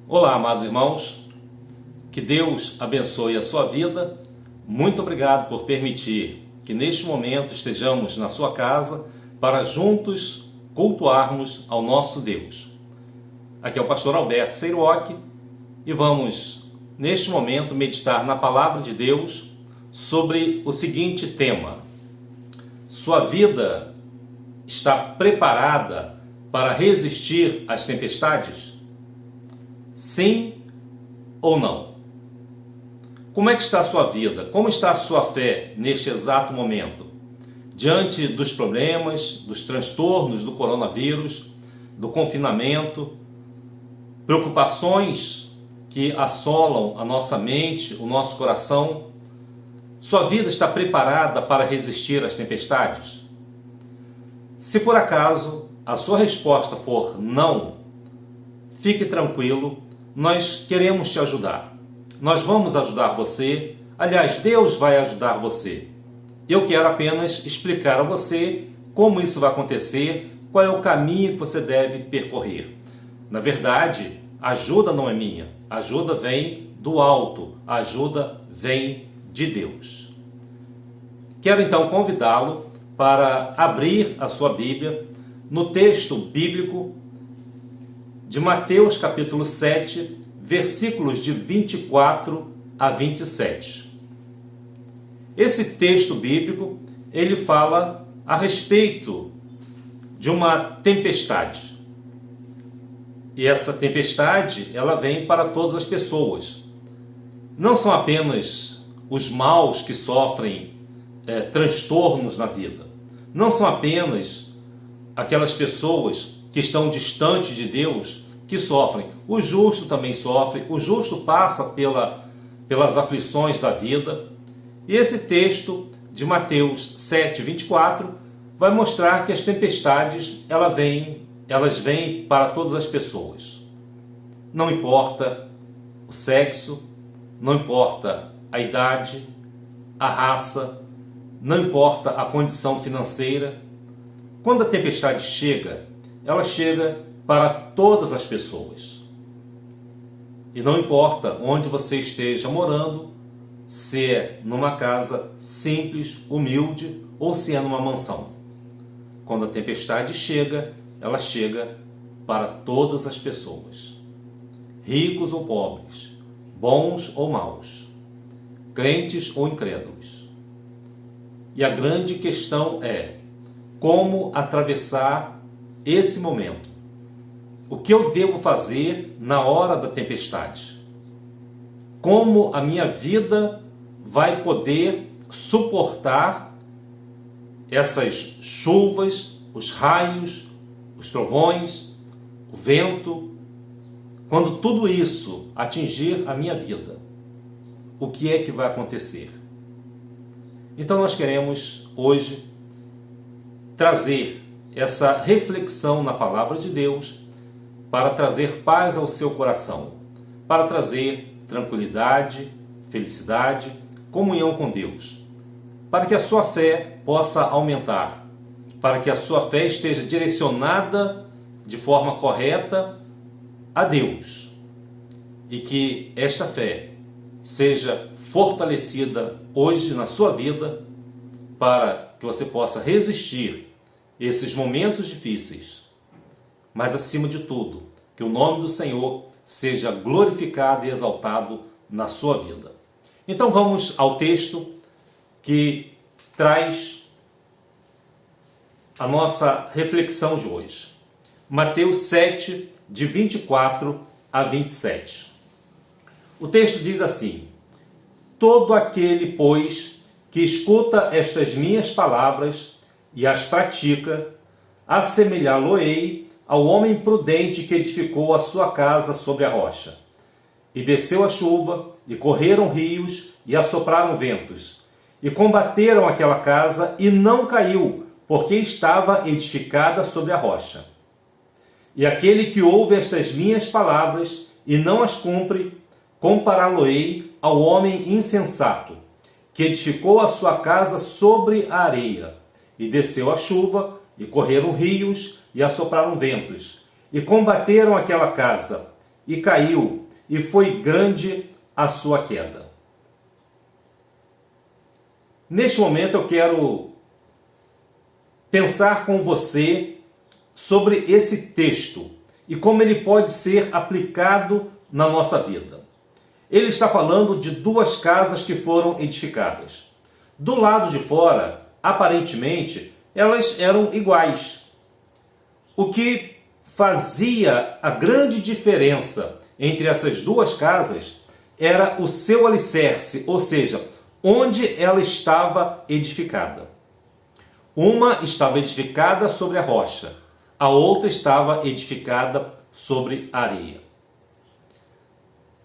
Olá, amados irmãos, que Deus abençoe a sua vida. Muito obrigado por permitir que neste momento estejamos na sua casa para juntos cultuarmos ao nosso Deus. Aqui é o pastor Alberto Seiruoc e vamos neste momento meditar na palavra de Deus sobre o seguinte tema: sua vida está preparada para resistir às tempestades? Sim ou não? Como é que está a sua vida? Como está a sua fé neste exato momento? Diante dos problemas, dos transtornos do coronavírus, do confinamento, preocupações que assolam a nossa mente, o nosso coração, sua vida está preparada para resistir às tempestades? Se por acaso a sua resposta for não, fique tranquilo, nós queremos te ajudar. Nós vamos ajudar você. Aliás, Deus vai ajudar você. Eu quero apenas explicar a você como isso vai acontecer, qual é o caminho que você deve percorrer. Na verdade, a ajuda não é minha. A ajuda vem do alto. A ajuda vem de Deus. Quero então convidá-lo para abrir a sua Bíblia no texto bíblico de Mateus capítulo 7, versículos de 24 a 27. Esse texto bíblico, ele fala a respeito de uma tempestade. E essa tempestade, ela vem para todas as pessoas. Não são apenas os maus que sofrem transtornos na vida. Não são apenas aquelas pessoas que estão distantes de Deus que sofrem. O justo também sofre, o justo passa pelas aflições da vida. E esse texto de Mateus 7, 24 vai mostrar que as tempestades elas vêm para todas as pessoas. Não importa o sexo, não importa a idade, a raça, não importa a condição financeira. Quando a tempestade chega, ela chega para todas as pessoas. E não importa onde você esteja morando, se é numa casa simples, humilde, ou se é numa mansão. Quando a tempestade chega, ela chega para todas as pessoas. Ricos ou pobres, bons ou maus, crentes ou incrédulos. E a grande questão é como atravessar esse momento. O que eu devo fazer na hora da tempestade? Como a minha vida vai poder suportar essas chuvas, os raios, os trovões, o vento? Quando tudo isso atingir a minha vida, o que é que vai acontecer? Então nós queremos hoje trazer essa reflexão na palavra de Deus para trazer paz ao seu coração, para trazer tranquilidade, felicidade, comunhão com Deus, para que a sua fé possa aumentar, para que a sua fé esteja direcionada de forma correta a Deus e que esta fé seja fortalecida hoje na sua vida para que você possa resistir esses momentos difíceis, mas acima de tudo, que o nome do Senhor seja glorificado e exaltado na sua vida. Então vamos ao texto que traz a nossa reflexão de hoje. Mateus 7, de 24 a 27. O texto diz assim: todo aquele, pois, que escuta estas minhas palavras e as pratica, assemelhá-lo-ei ao homem prudente que edificou a sua casa sobre a rocha. E desceu a chuva, e correram rios, e assopraram ventos, e combateram aquela casa, e não caiu, porque estava edificada sobre a rocha. E aquele que ouve estas minhas palavras, e não as cumpre, compará-lo-ei ao homem insensato, que edificou a sua casa sobre a areia. E desceu a chuva, e correram rios, e assopraram ventos, e combateram aquela casa, e caiu, e foi grande a sua queda. Neste momento eu quero pensar com você sobre esse texto e como ele pode ser aplicado na nossa vida. Ele está falando de duas casas que foram edificadas. Do lado de fora, aparentemente, elas eram iguais. O que fazia a grande diferença entre essas duas casas era o seu alicerce, ou seja, onde ela estava edificada. Uma estava edificada sobre a rocha, a outra estava edificada sobre a areia.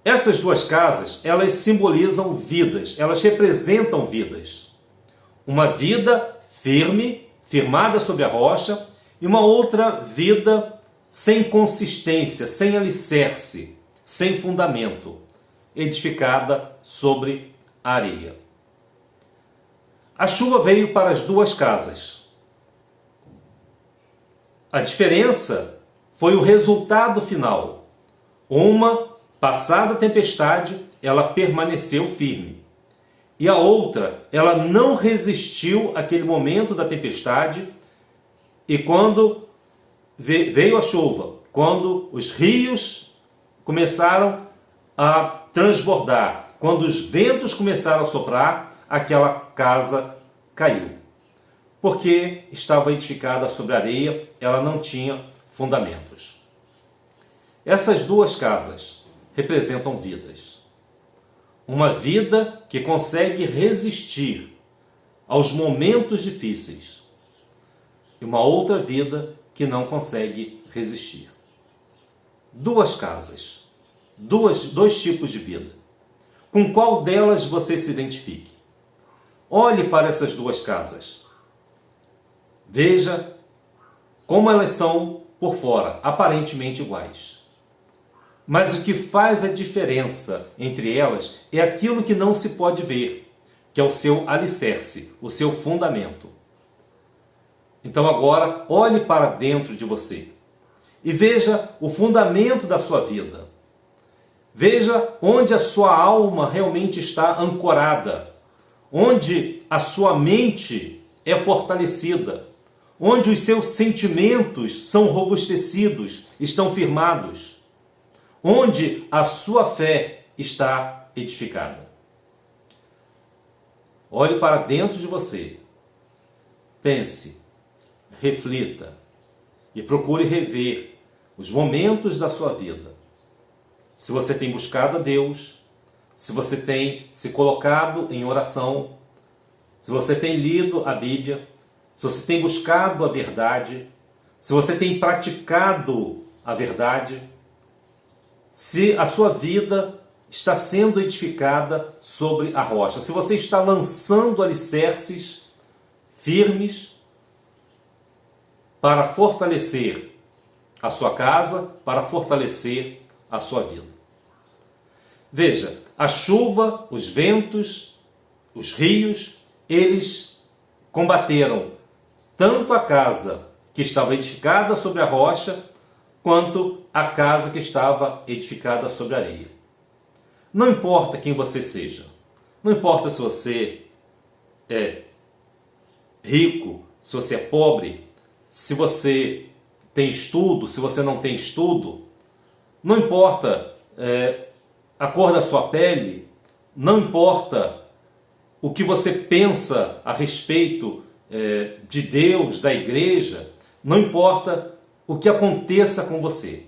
Essas duas casas, elas simbolizam vidas, elas representam vidas. Uma vida firme, firmada sobre a rocha, e uma outra vida sem consistência, sem alicerce, sem fundamento, edificada sobre a areia. A chuva veio para as duas casas. A diferença foi o resultado final. Uma, passada a tempestade, ela permaneceu firme. E a outra, ela não resistiu àquele momento da tempestade. E quando veio a chuva, quando os rios começaram a transbordar, quando os ventos começaram a soprar, aquela casa caiu. Porque estava edificada sobre areia, ela não tinha fundamentos. Essas duas casas representam vidas. Uma vida que consegue resistir aos momentos difíceis. E uma outra vida que não consegue resistir. Duas casas. Dois tipos de vida. Com qual delas você se identifique? Olhe para essas duas casas. Veja como elas são por fora, aparentemente iguais. Mas o que faz a diferença entre elas é aquilo que não se pode ver, que é o seu alicerce, o seu fundamento. Então agora, olhe para dentro de você e veja o fundamento da sua vida. Veja onde a sua alma realmente está ancorada, onde a sua mente é fortalecida, onde os seus sentimentos são robustecidos, estão firmados, onde a sua fé está edificada. Olhe para dentro de você, pense, reflita e procure rever os momentos da sua vida. Se você tem buscado a Deus, se você tem se colocado em oração, se você tem lido a Bíblia, se você tem buscado a verdade, se você tem praticado a verdade, se a sua vida está sendo edificada sobre a rocha, se você está lançando alicerces firmes para fortalecer a sua casa, para fortalecer a sua vida. Veja, a chuva, os ventos, os rios, eles combateram tanto a casa que estava edificada sobre a rocha, quanto a casa que estava edificada sobre a areia. Não importa quem você seja, não importa se você é rico, se você é pobre, se você tem estudo, se você não tem estudo, não importa a cor da sua pele, não importa o que você pensa a respeito de Deus, da igreja, não importa o que aconteça com você.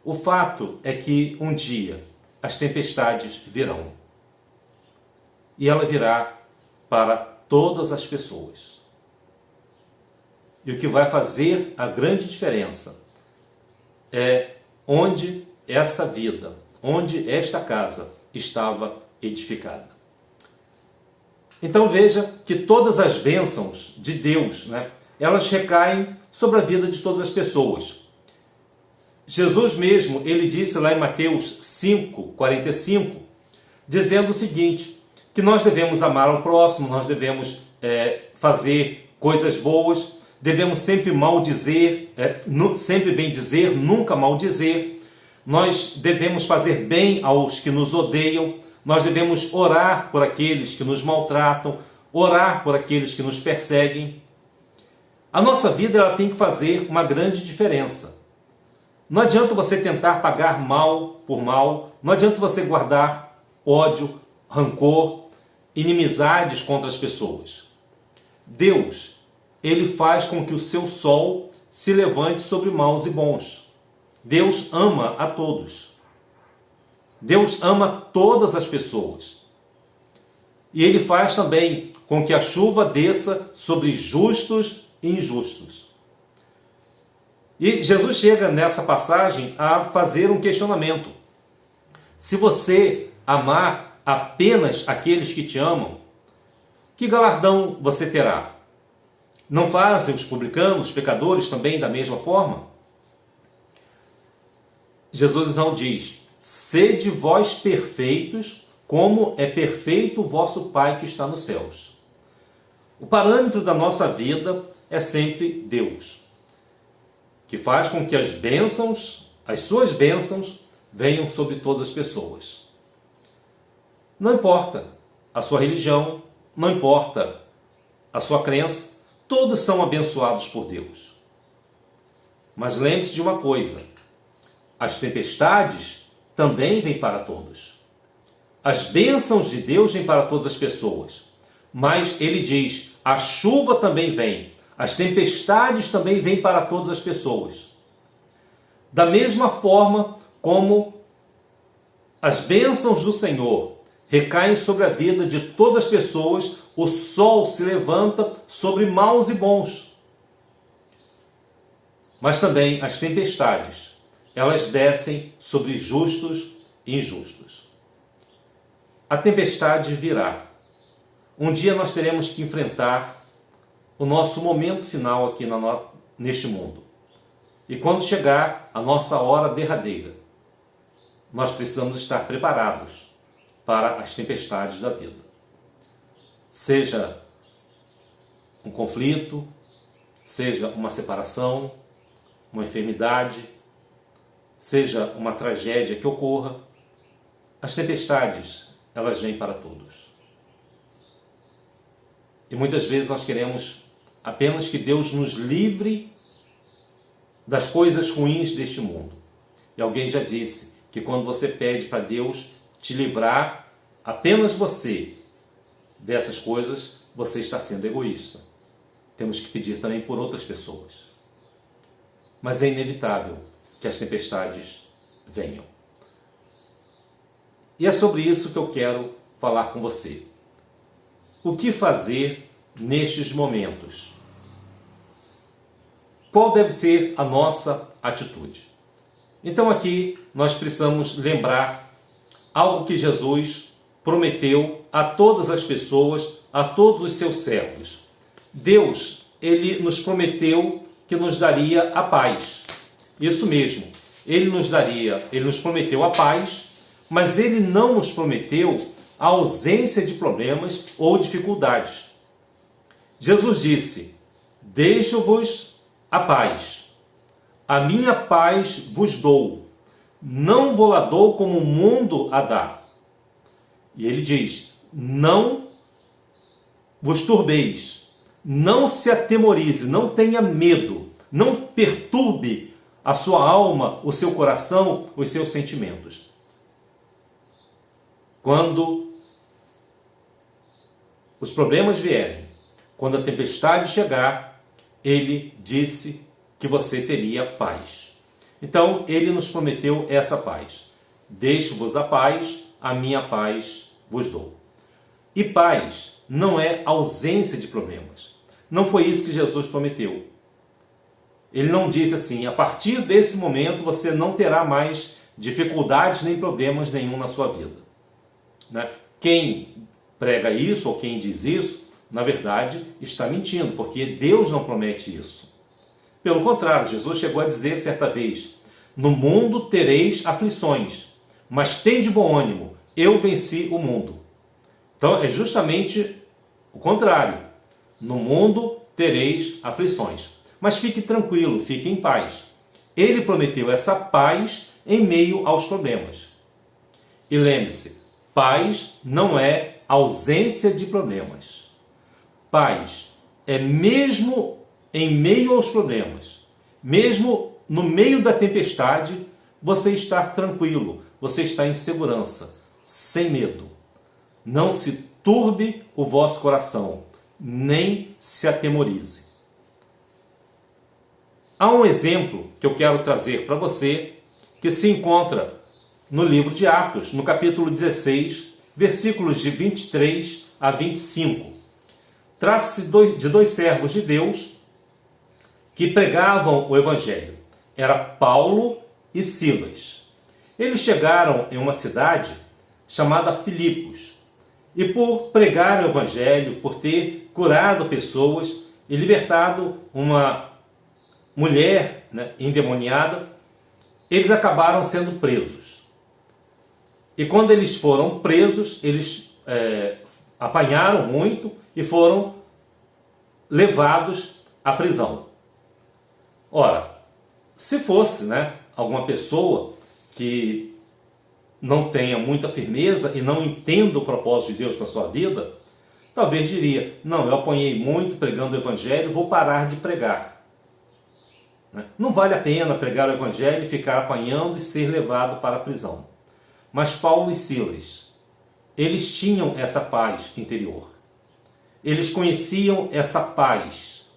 O fato é que um dia as tempestades virão. E ela virá para todas as pessoas. E o que vai fazer a grande diferença é onde essa vida, onde esta casa estava edificada. Então veja que todas as bênçãos de Deus, elas recaem sobre a vida de todas as pessoas. Jesus mesmo, ele disse lá em Mateus 5:45, dizendo o seguinte, que nós devemos amar ao próximo, nós devemos fazer coisas boas, devemos sempre maldizer, sempre bem dizer, nunca maldizer, nós devemos fazer bem aos que nos odeiam, nós devemos orar por aqueles que nos maltratam, orar por aqueles que nos perseguem. A nossa vida ela tem que fazer uma grande diferença. Não adianta você tentar pagar mal por mal, não adianta você guardar ódio, rancor, inimizades contra as pessoas. Deus, ele faz com que o seu sol se levante sobre maus e bons. Deus ama a todos. Deus ama todas as pessoas. E ele faz também com que a chuva desça sobre justos e injustos. E Jesus chega nessa passagem a fazer um questionamento. Se você amar apenas aqueles que te amam, que galardão você terá? Não fazem os publicanos, os pecadores também da mesma forma? Jesus não diz: sede vós perfeitos, como é perfeito o vosso Pai que está nos céus. O parâmetro da nossa vida é sempre Deus, que faz com que as bênçãos, as suas bênçãos, venham sobre todas as pessoas. Não importa a sua religião, não importa a sua crença, todos são abençoados por Deus. Mas lembre-se de uma coisa: as tempestades também vêm para todos. As bênçãos de Deus vêm para todas as pessoas. Mas ele diz: a chuva também vem, as tempestades também vêm para todas as pessoas. Da mesma forma como as bênçãos do Senhor recaem sobre a vida de todas as pessoas, o sol se levanta sobre maus e bons. Mas também as tempestades, elas descem sobre justos e injustos. A tempestade virá. Um dia nós teremos que enfrentar o nosso momento final aqui neste mundo. E quando chegar a nossa hora derradeira, nós precisamos estar preparados para as tempestades da vida. Seja um conflito, seja uma separação, uma enfermidade, seja uma tragédia que ocorra, as tempestades, elas vêm para todos. E muitas vezes nós queremos apenas que Deus nos livre das coisas ruins deste mundo. E alguém já disse que quando você pede para Deus te livrar, apenas você, dessas coisas, você está sendo egoísta. Temos que pedir também por outras pessoas. Mas é inevitável que as tempestades venham. E é sobre isso que eu quero falar com você. O que fazer nestes momentos? Qual deve ser a nossa atitude? Então aqui nós precisamos lembrar algo que Jesus prometeu a todas as pessoas, a todos os seus servos. Deus, ele nos prometeu que nos daria a paz. Isso mesmo, ele nos prometeu a paz, mas ele não nos prometeu a ausência de problemas ou dificuldades. Jesus disse: deixo-vos a paz, a minha paz vos dou, não vou lá dou como o mundo a dá. E ele diz: não vos turbeis, não se atemorize, não tenha medo, não perturbe a sua alma, o seu coração, os seus sentimentos. Quando os problemas vierem, quando a tempestade chegar, ele disse que você teria paz. Então, ele nos prometeu essa paz. Deixo-vos a paz, a minha paz vos dou. E paz não é ausência de problemas. Não foi isso que Jesus prometeu. Ele não disse assim: a partir desse momento você não terá mais dificuldades nem problemas nenhum na sua vida. Quem prega isso ou quem diz isso, na verdade, está mentindo, porque Deus não promete isso. Pelo contrário, Jesus chegou a dizer certa vez: no mundo tereis aflições, mas tende bom ânimo, eu venci o mundo. Então é justamente o contrário. No mundo tereis aflições, mas fique tranquilo, fique em paz. Ele prometeu essa paz em meio aos problemas. E lembre-se, paz não é ausência de problemas. Paz é mesmo em meio aos problemas, mesmo no meio da tempestade, você estar tranquilo, você está em segurança, sem medo. Não se turbe o vosso coração, nem se atemorize. Há um exemplo que eu quero trazer para você, que se encontra no livro de Atos, no capítulo 16, versículos de 23 a 25. Trata-se de dois servos de Deus que pregavam o Evangelho. Era Paulo e Silas. Eles chegaram em uma cidade chamada Filipos. E por pregar o Evangelho, por ter curado pessoas e libertado uma mulher, endemoniada, eles acabaram sendo presos. E quando eles foram presos, eles apanharam muito e foram levados à prisão. Ora, se fosse alguma pessoa que não tenha muita firmeza e não entenda o propósito de Deus para a sua vida, talvez diria: não, eu apanhei muito pregando o Evangelho, vou parar de pregar. Não vale a pena pregar o Evangelho e ficar apanhando e ser levado para a prisão. Mas Paulo e Silas, eles tinham essa paz interior. Eles conheciam essa paz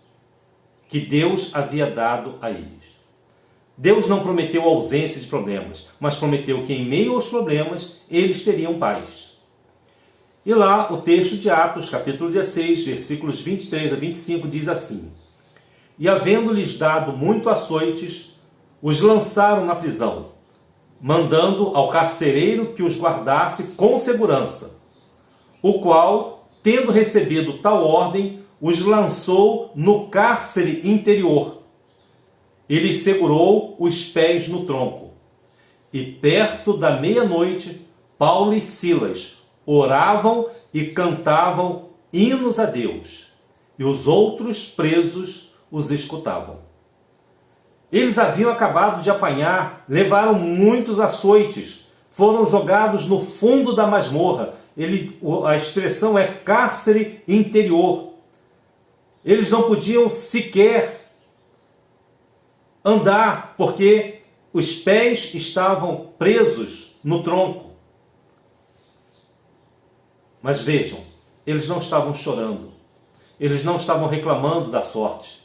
que Deus havia dado a eles. Deus não prometeu ausência de problemas, mas prometeu que em meio aos problemas eles teriam paz. E lá o texto de Atos, capítulo 16, versículos 23 a 25, diz assim: E havendo-lhes dado muito açoites, os lançaram na prisão, mandando ao carcereiro que os guardasse com segurança, o qual, tendo recebido tal ordem, os lançou no cárcere interior e lhes segurou os pés no tronco. E perto da meia-noite, Paulo e Silas oravam e cantavam hinos a Deus, e os outros presos os escutavam. Eles haviam acabado de apanhar, levaram muitos açoites, foram jogados no fundo da masmorra. A expressão é cárcere interior. Eles não podiam sequer andar, porque os pés estavam presos no tronco. Mas vejam, eles não estavam chorando, eles não estavam reclamando da sorte,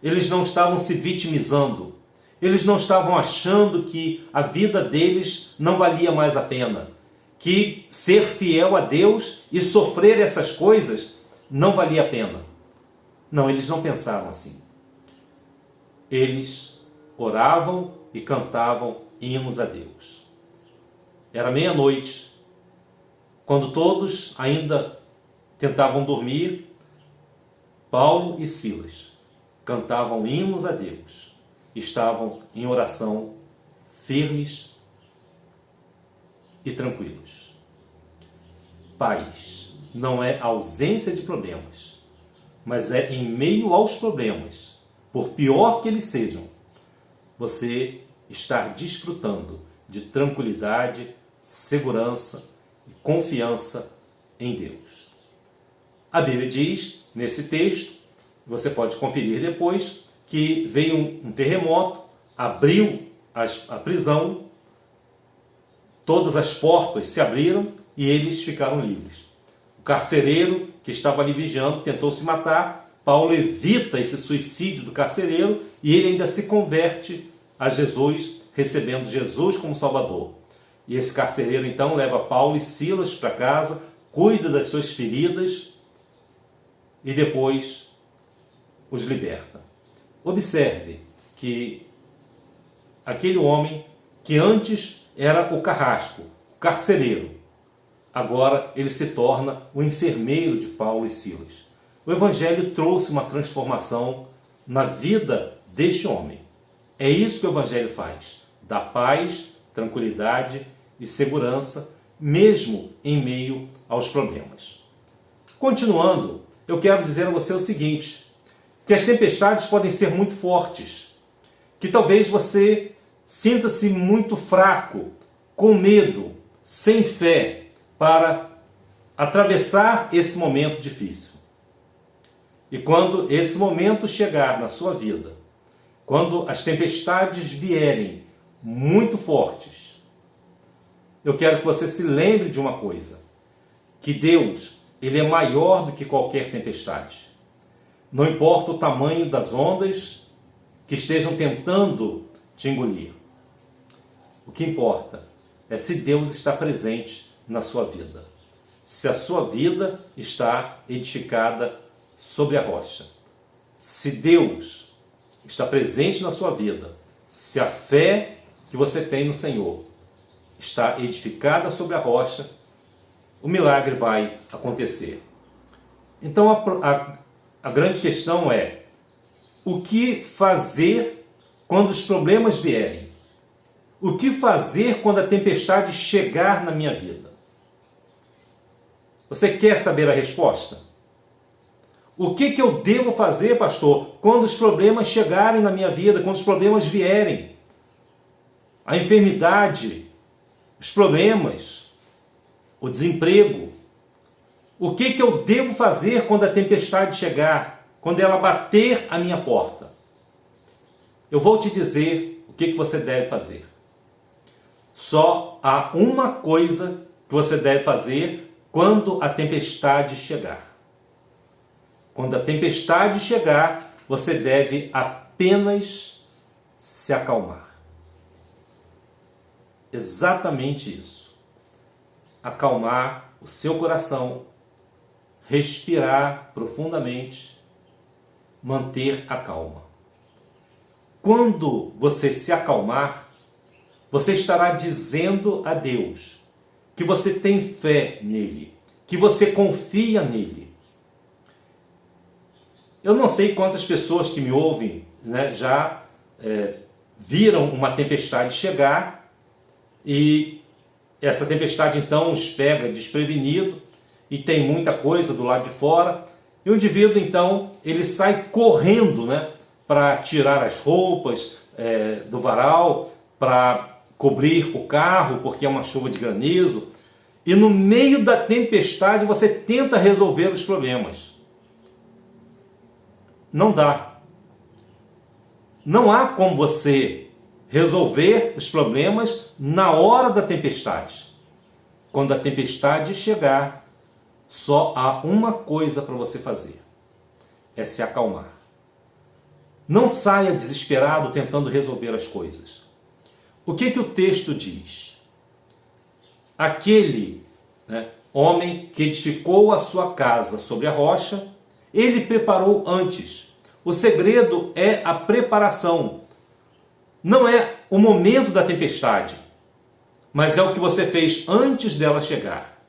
eles não estavam se vitimizando, eles não estavam achando que a vida deles não valia mais a pena, que ser fiel a Deus e sofrer essas coisas não valia a pena. Não, eles não pensavam assim. Eles oravam e cantavam hinos a Deus. Era meia-noite, quando todos ainda tentavam dormir, Paulo e Silas cantavam hinos a Deus, estavam em oração, firmes e tranquilos. Paz não é ausência de problemas, mas é em meio aos problemas, por pior que eles sejam, você estar desfrutando de tranquilidade, segurança e confiança em Deus. A Bíblia diz, nesse texto, você pode conferir depois, que veio um terremoto, abriu a prisão, todas as portas se abriram e eles ficaram livres. O carcereiro que estava ali vigiando tentou se matar. Paulo evita esse suicídio do carcereiro e ele ainda se converte a Jesus, recebendo Jesus como Salvador. E esse carcereiro então leva Paulo e Silas para casa, cuida das suas feridas e depois os liberta. Observe que aquele homem que antes era o carrasco, o carcereiro, agora ele se torna o enfermeiro de Paulo e Silas. O Evangelho trouxe uma transformação na vida deste homem. É isso que o Evangelho faz. Dá paz, tranquilidade e segurança, mesmo em meio aos problemas. Continuando, eu quero dizer a você o seguinte, que as tempestades podem ser muito fortes, que talvez você sinta-se muito fraco, com medo, sem fé, para atravessar esse momento difícil. E quando esse momento chegar na sua vida, quando as tempestades vierem muito fortes, eu quero que você se lembre de uma coisa, que Deus, Ele é maior do que qualquer tempestade. Não importa o tamanho das ondas que estejam tentando te engolir. O que importa é se Deus está presente na sua vida. Se a sua vida está edificada sobre a rocha. Se Deus está presente na sua vida, se a fé que você tem no Senhor está edificada sobre a rocha, o milagre vai acontecer. Então a grande questão é: o que fazer quando os problemas vierem? O que fazer quando a tempestade chegar na minha vida? Você quer saber a resposta? O que eu devo fazer, pastor, quando os problemas chegarem na minha vida, quando os problemas vierem? A enfermidade, os problemas, o desemprego. O que eu devo fazer quando a tempestade chegar, quando ela bater a minha porta? Eu vou te dizer o que você deve fazer. Só há uma coisa que você deve fazer quando a tempestade chegar. Quando a tempestade chegar, você deve apenas se acalmar. Exatamente isso. Acalmar o seu coração, respirar profundamente, manter a calma. Quando você se acalmar, você estará dizendo a Deus que você tem fé nele, que você confia nele. Eu não sei quantas pessoas que me ouvem, já viram uma tempestade chegar e essa tempestade então os pega desprevenido e tem muita coisa do lado de fora e o indivíduo então ele sai correndo, para tirar as roupas do varal, para cobrir o carro porque é uma chuva de granizo, e no meio da tempestade você tenta resolver os problemas. Não dá. Não há como você resolver os problemas na hora da tempestade. Quando a tempestade chegar, só há uma coisa para você fazer: é se acalmar. Não saia desesperado tentando resolver as coisas. O que o texto diz? Aquele homem que edificou a sua casa sobre a rocha, ele preparou antes. O segredo é a preparação. Não é o momento da tempestade, mas é o que você fez antes dela chegar.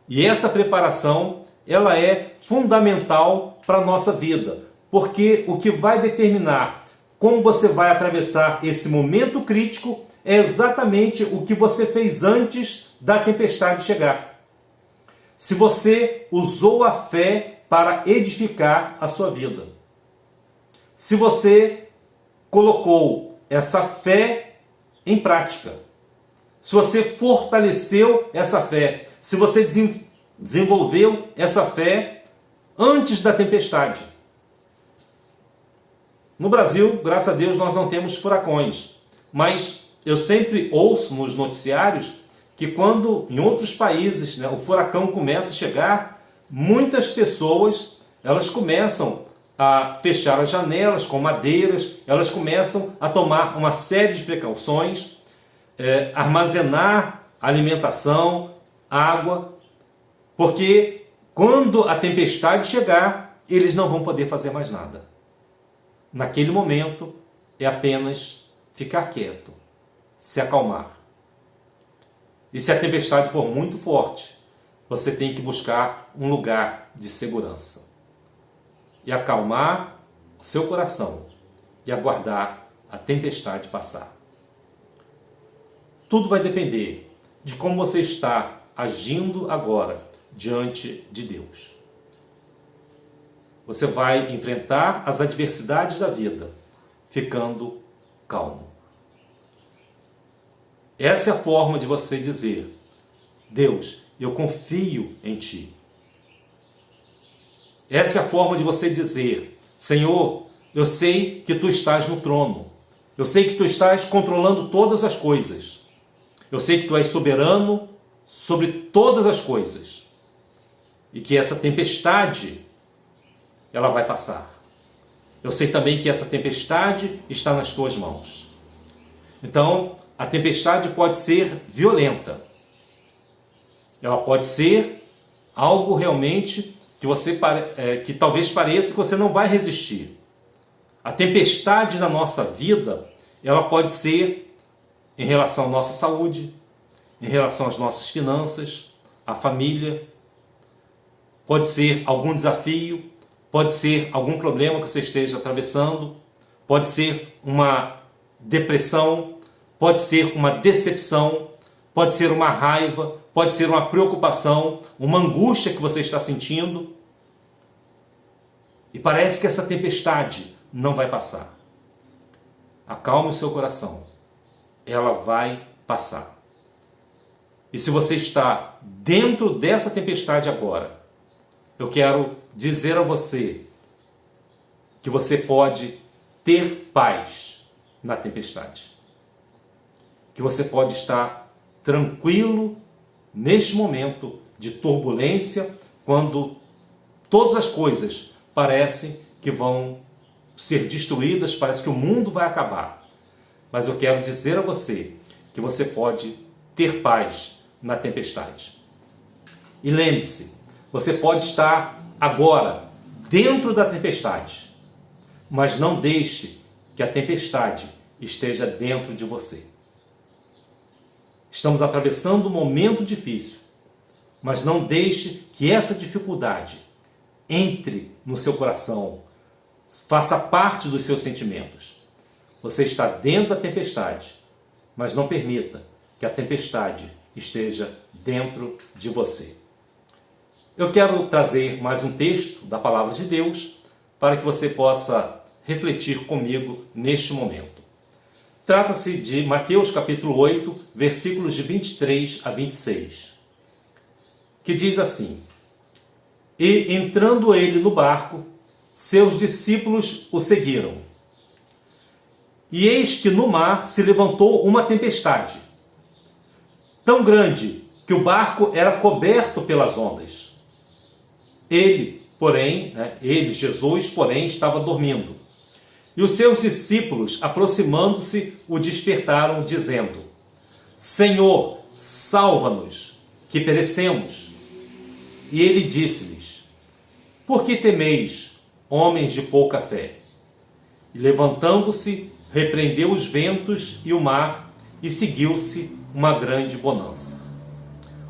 E essa preparação, ela é fundamental para a nossa vida, porque o que vai determinar como você vai atravessar esse momento crítico é exatamente o que você fez antes da tempestade chegar. Se você usou a fé para edificar a sua vida. Se você colocou essa fé em prática. Se você fortaleceu essa fé. Se você desenvolveu essa fé antes da tempestade. No Brasil, graças a Deus, nós não temos furacões. Mas eu sempre ouço nos noticiários que quando em outros países o furacão começa a chegar, muitas pessoas elas começam a fechar as janelas com madeiras, elas começam a tomar uma série de precauções, armazenar alimentação, água, porque quando a tempestade chegar, eles não vão poder fazer mais nada. Naquele momento, é apenas ficar quieto, se acalmar. E se a tempestade for muito forte, você tem que buscar um lugar de segurança. E acalmar o seu coração e aguardar a tempestade passar. Tudo vai depender de como você está agindo agora diante de Deus. Você vai enfrentar as adversidades da vida ficando calmo. Essa é a forma de você dizer: Deus, eu confio em Ti. Essa é a forma de você dizer: Senhor, eu sei que Tu estás no trono. Eu sei que Tu estás controlando todas as coisas. Eu sei que Tu és soberano sobre todas as coisas. E que essa tempestade, ela vai passar. Eu sei também que essa tempestade está nas Tuas mãos. Então, a tempestade pode ser violenta. Ela pode ser algo realmente que talvez pareça que você não vai resistir. A tempestade na nossa vida, ela pode ser em relação à nossa saúde, em relação às nossas finanças, à família. Pode ser algum desafio, pode ser algum problema que você esteja atravessando, pode ser uma depressão, pode ser uma decepção, pode ser uma raiva, pode ser uma preocupação, uma angústia que você está sentindo. E parece que essa tempestade não vai passar. Acalme o seu coração. Ela vai passar. E se você está dentro dessa tempestade agora, eu quero dizer a você que você pode ter paz na tempestade. Que você pode estar tranquilo neste momento de turbulência, quando todas as coisas parecem que vão ser destruídas, parece que o mundo vai acabar. Mas eu quero dizer a você que você pode ter paz na tempestade. E lembre-se, você pode estar agora dentro da tempestade, mas não deixe que a tempestade esteja dentro de você. Estamos atravessando um momento difícil, mas não deixe que essa dificuldade entre no seu coração, faça parte dos seus sentimentos. Você está dentro da tempestade, mas não permita que a tempestade esteja dentro de você. Eu quero trazer mais um texto da Palavra de Deus para que você possa refletir comigo neste momento. Trata-se de Mateus capítulo 8, versículos de 23 a 26, que diz assim: E entrando ele no barco, seus discípulos o seguiram. E eis que no mar se levantou uma tempestade, tão grande que o barco era coberto pelas ondas. Jesus, porém, estava dormindo. E os seus discípulos, aproximando-se, o despertaram, dizendo: Senhor, salva-nos, que perecemos. E ele disse-lhes: Por que temeis, homens de pouca fé? E levantando-se, repreendeu os ventos e o mar, e seguiu-se uma grande bonança.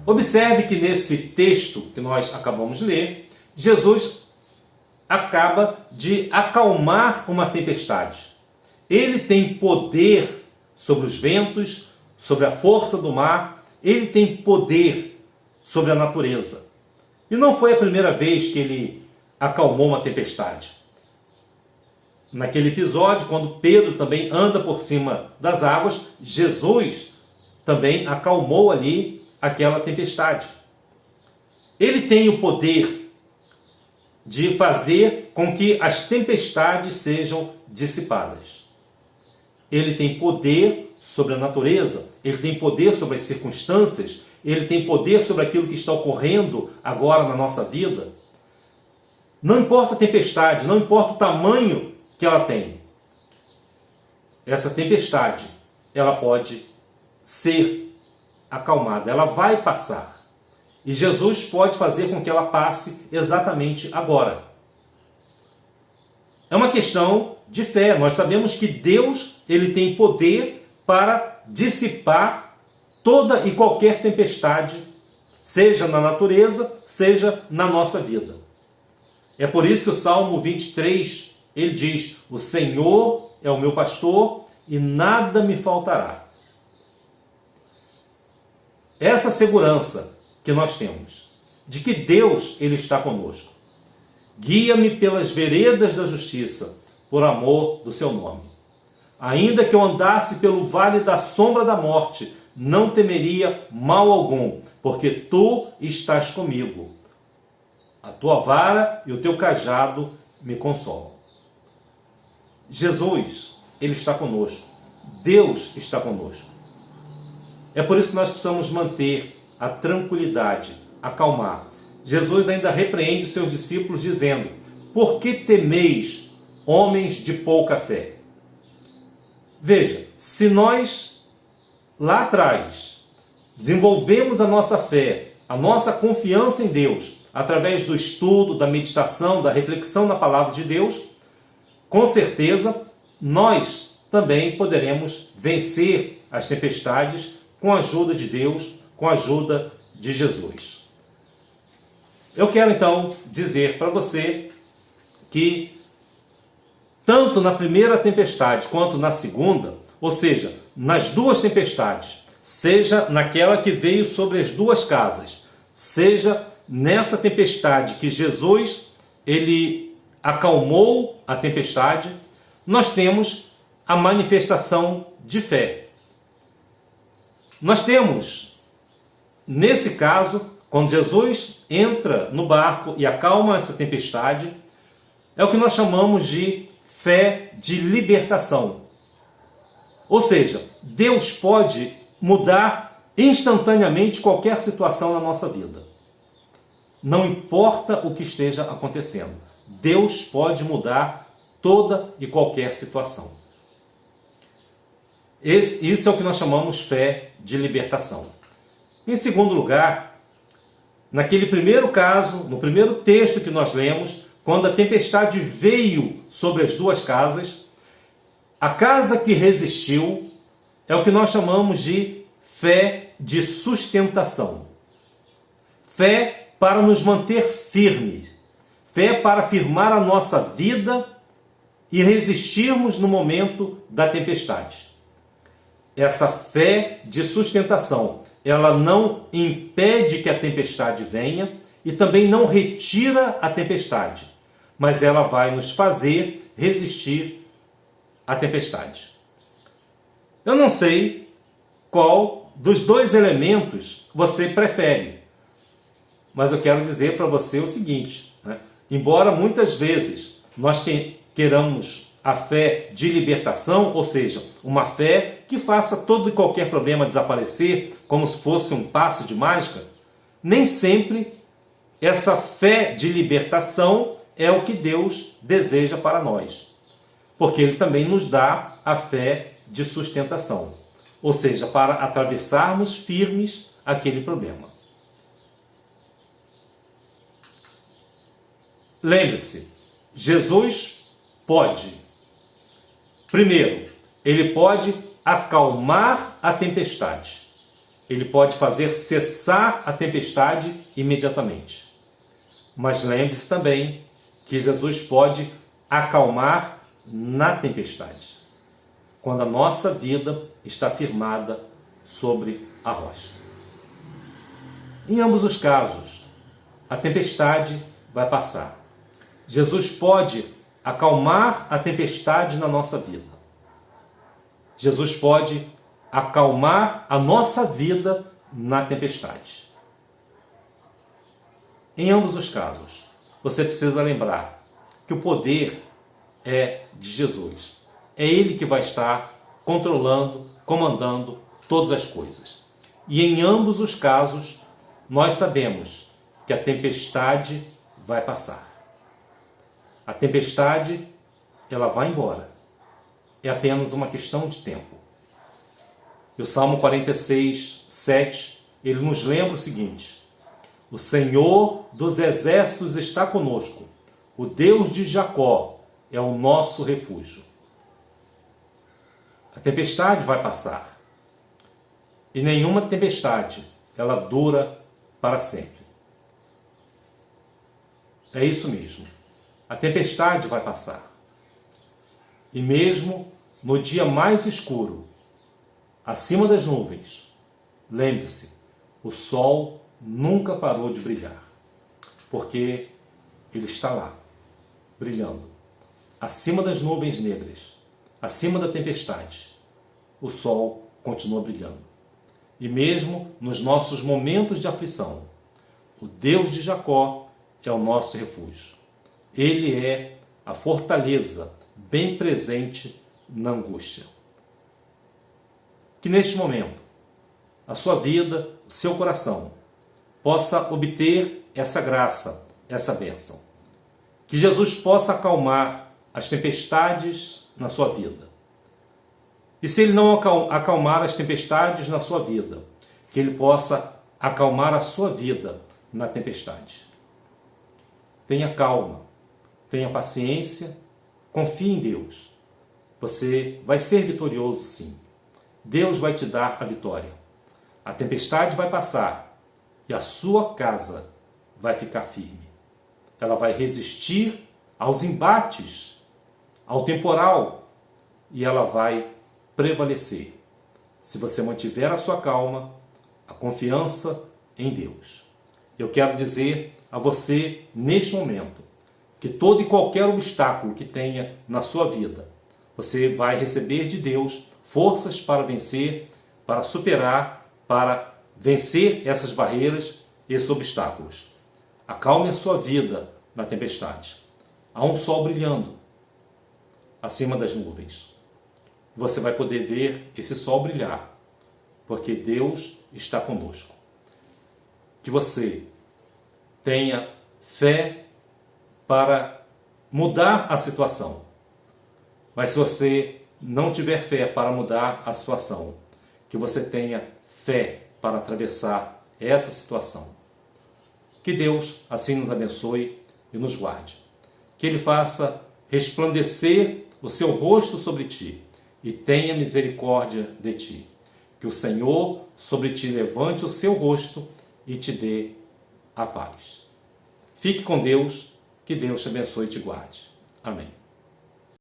Observe que nesse texto que nós acabamos de ler, Jesus acaba de acalmar uma tempestade. Ele tem poder sobre os ventos, sobre a força do mar, ele tem poder sobre a natureza. E não foi a primeira vez que ele acalmou uma tempestade. Naquele episódio, quando Pedro também anda por cima das águas, Jesus também acalmou ali aquela tempestade. Ele tem o poder de fazer com que as tempestades sejam dissipadas. Ele tem poder sobre a natureza, ele tem poder sobre as circunstâncias, ele tem poder sobre aquilo que está ocorrendo agora na nossa vida. Não importa a tempestade, não importa o tamanho que ela tem. Essa tempestade, ela pode ser acalmada, ela vai passar. E Jesus pode fazer com que ela passe exatamente agora. É uma questão de fé. Nós sabemos que Deus, ele tem poder para dissipar toda e qualquer tempestade, seja na natureza, seja na nossa vida. É por isso que o Salmo 23, ele diz: O Senhor é o meu pastor e nada me faltará. Essa segurança que nós temos, de que Deus, ele está conosco. Guia-me pelas veredas da justiça, por amor do seu nome. Ainda que eu andasse pelo vale da sombra da morte, não temeria mal algum, porque tu estás comigo. A tua vara e o teu cajado me consolam. Jesus, Ele está conosco. Deus está conosco. É por isso que nós precisamos manter a tranquilidade, acalmar. Jesus ainda repreende os seus discípulos dizendo: por que temeis, homens de pouca fé? Veja, se nós lá atrás desenvolvemos a nossa fé, a nossa confiança em Deus, através do estudo, da meditação, da reflexão na palavra de Deus, com certeza nós também poderemos vencer as tempestades com a ajuda de Deus, com a ajuda de Jesus. Eu quero então dizer para você que tanto na primeira tempestade quanto na segunda, ou seja, nas duas tempestades, seja naquela que veio sobre as duas casas, seja nessa tempestade que Jesus, Ele acalmou a tempestade, nós temos a manifestação de fé. Nós temos, nesse caso, quando Jesus entra no barco e acalma essa tempestade, é o que nós chamamos de fé de libertação. Ou seja, Deus pode mudar instantaneamente qualquer situação na nossa vida. Não importa o que esteja acontecendo, Deus pode mudar toda e qualquer situação. Isso é o que nós chamamos fé de libertação. Em segundo lugar, naquele primeiro caso, no primeiro texto que nós lemos, quando a tempestade veio sobre as duas casas, a casa que resistiu é o que nós chamamos de fé de sustentação. Fé para nos manter firmes. Fé para firmar a nossa vida e resistirmos no momento da tempestade. Essa fé de sustentação, ela não impede que a tempestade venha e também não retira a tempestade, mas ela vai nos fazer resistir à tempestade. Eu não sei qual dos dois elementos você prefere, mas eu quero dizer para você o seguinte, né? Embora muitas vezes nós queiramos a fé de libertação, ou seja, uma fé que faça todo e qualquer problema desaparecer, como se fosse um passe de mágica, nem sempre essa fé de libertação é o que Deus deseja para nós. Porque Ele também nos dá a fé de sustentação, ou seja, para atravessarmos firmes aquele problema. Lembre-se, Jesus pode. Primeiro, Ele pode acalmar a tempestade. Ele pode fazer cessar a tempestade imediatamente. Mas lembre-se também que Jesus pode acalmar na tempestade, quando a nossa vida está firmada sobre a rocha. Em ambos os casos, a tempestade vai passar. Jesus pode acalmar a tempestade na nossa vida. Jesus pode acalmar a nossa vida na tempestade. Em ambos os casos, você precisa lembrar que o poder é de Jesus. É Ele que vai estar controlando, comandando todas as coisas. E em ambos os casos, nós sabemos que a tempestade vai passar. A tempestade, ela vai embora. É apenas uma questão de tempo. E o Salmo 46, 7, ele nos lembra o seguinte: o Senhor dos exércitos está conosco, o Deus de Jacó é o nosso refúgio. A tempestade vai passar. E nenhuma tempestade, ela dura para sempre. É isso mesmo. A tempestade vai passar. E mesmo no dia mais escuro, acima das nuvens, lembre-se, o sol nunca parou de brilhar, porque ele está lá, brilhando. Acima das nuvens negras, acima da tempestade, o sol continua brilhando. e mesmo nos nossos momentos de aflição. O Deus de Jacó é o nosso refúgio. Ele é a fortaleza bem presente na angústia. Que neste momento a sua vida, o seu coração, possa obter essa graça, essa bênção. Que Jesus possa acalmar as tempestades na sua vida. E se Ele não acalmar as tempestades na sua vida, que Ele possa acalmar a sua vida na tempestade. Tenha calma, tenha paciência, confie em Deus. Você vai ser vitorioso sim. Deus vai te dar a vitória. A tempestade vai passar e a sua casa vai ficar firme. Ela vai resistir aos embates, ao temporal, e ela vai prevalecer. Se você mantiver a sua calma, a confiança em Deus. Eu quero dizer a você, neste momento, que todo e qualquer obstáculo que tenha na sua vida, você vai receber de Deus forças para vencer, para superar, para vencer essas barreiras, esses obstáculos. Acalme a sua vida na tempestade. Há um sol brilhando acima das nuvens. Você vai poder ver esse sol brilhar, porque Deus está conosco. Que você tenha fé para mudar a situação. Mas se você não tiver fé para mudar a situação, que você tenha fé para atravessar essa situação. Que Deus assim nos abençoe e nos guarde. Que Ele faça resplandecer o seu rosto sobre ti e tenha misericórdia de ti. Que o Senhor sobre ti levante o seu rosto e te dê a paz. Fique com Deus, que Deus te abençoe e te guarde. Amém.